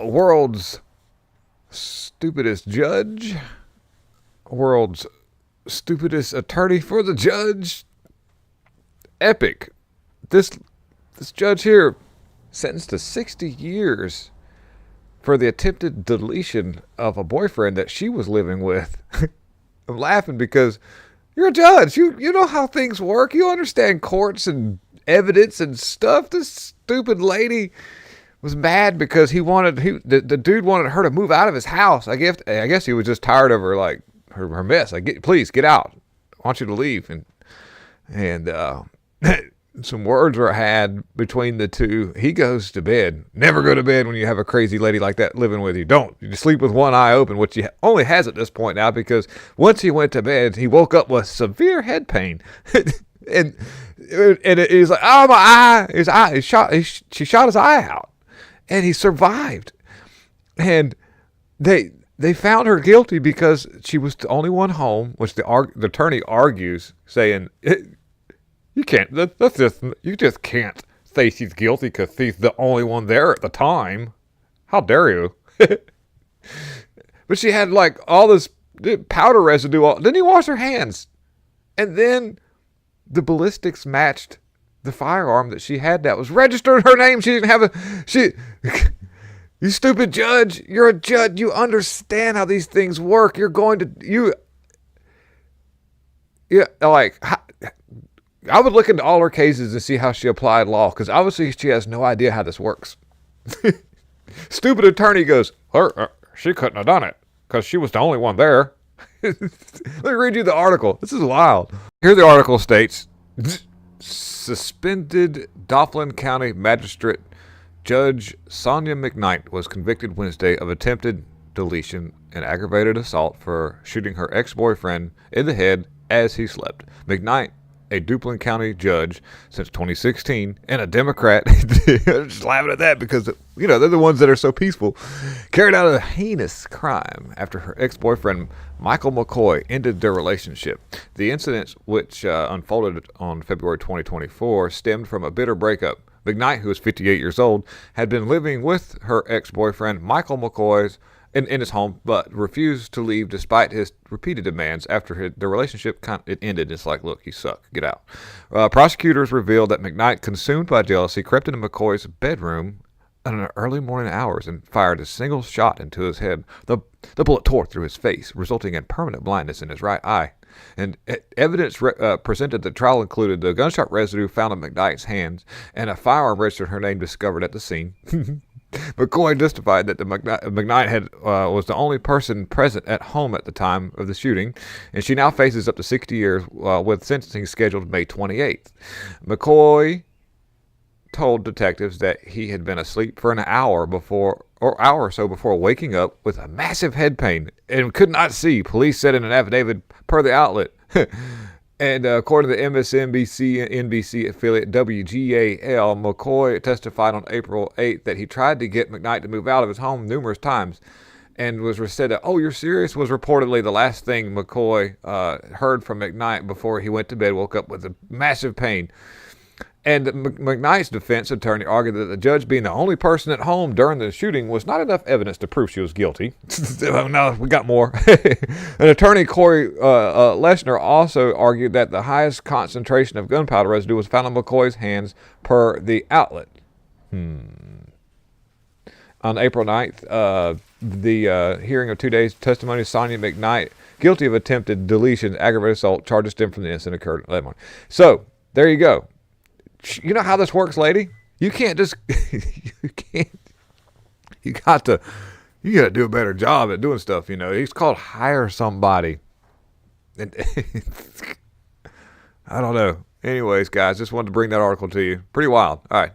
World's stupidest judge, world's stupidest attorney for the judge. Epic. This judge here sentenced to 60 years for the attempted deletion of a boyfriend that she was living with. I'm laughing because you're a judge. You know how things work. You understand courts and evidence and stuff. This stupid lady was mad because the dude wanted her to move out of his house. I guess he was just tired of her, like, her mess. Like, please get out. I want you to leave. And some words were had between the two. He goes to bed. Never go to bed when you have a crazy lady like that living with you. Don't. You sleep with one eye open, which he only has at this point now, because once he went to bed, he woke up with severe head pain. and he's like, oh, my eye. His eye. She shot his eye out. And he survived. And they found her guilty because she was the only one home, which the attorney argues, saying, you just can't say she's guilty because she's the only one there at the time. How dare you? But she had like all this powder residue. Didn't he wash her hands? And then the ballistics matched the firearm that she had that was registered in her name. She didn't have you stupid judge. You're a judge. You understand how these things work. I would look into all her cases and see how she applied law, because obviously she has no idea how this works. Stupid attorney goes, she couldn't have done it because she was the only one there. Let me read you the article. This is wild. Here the article states, suspended Dauphin County Magistrate Judge Sonia McKnight was convicted Wednesday of attempted deletion and aggravated assault for shooting her ex-boyfriend in the head as he slept. McKnight, a Duplin County judge since 2016 and a Democrat, I'm just laughing at that because, they're the ones that are so peaceful, carried out a heinous crime after her ex-boyfriend Michael McCoy ended their relationship. The incident, which unfolded on February 2024, stemmed from a bitter breakup. McKnight, who was 58 years old, had been living with her ex-boyfriend Michael McCoy's in his home, but refused to leave despite his repeated demands. After the relationship it ended, it's like, look, you suck, get out. Prosecutors revealed that McKnight, consumed by jealousy, crept into McCoy's bedroom in the early morning hours and fired a single shot into his head. The bullet tore through his face, resulting in permanent blindness in his right eye. And evidence presented at the trial included the gunshot residue found in McKnight's hands and a firearm registered her name discovered at the scene. McCoy testified that McKnight was the only person present at home at the time of the shooting, and she now faces up to 60 years with sentencing scheduled May 28th. McCoy told detectives that he had been asleep for an hour or so before waking up with a massive head pain and could not see, police said in an affidavit per the outlet. And according to the MSNBC and NBC affiliate WGAL, McCoy testified on April 8th that he tried to get McKnight to move out of his home numerous times, and was said that, "Oh, you're serious?" was reportedly the last thing McCoy heard from McKnight before he went to bed, woke up with a massive pain. And McKnight's defense attorney argued that the judge being the only person at home during the shooting was not enough evidence to prove she was guilty. No, we got more. An attorney, Corey Leshner, also argued that the highest concentration of gunpowder residue was found on McCoy's hands per the outlet. On April 9th, the hearing of 2 days testimony of Sonia McKnight, guilty of attempted deletion, aggravated assault, charges stem from the incident occurred at 11. So, there you go. You know how this works, lady? You can't just, you got to do a better job at doing stuff, It's called hire somebody. And I don't know. Anyways, guys, just wanted to bring that article to you. Pretty wild. All right.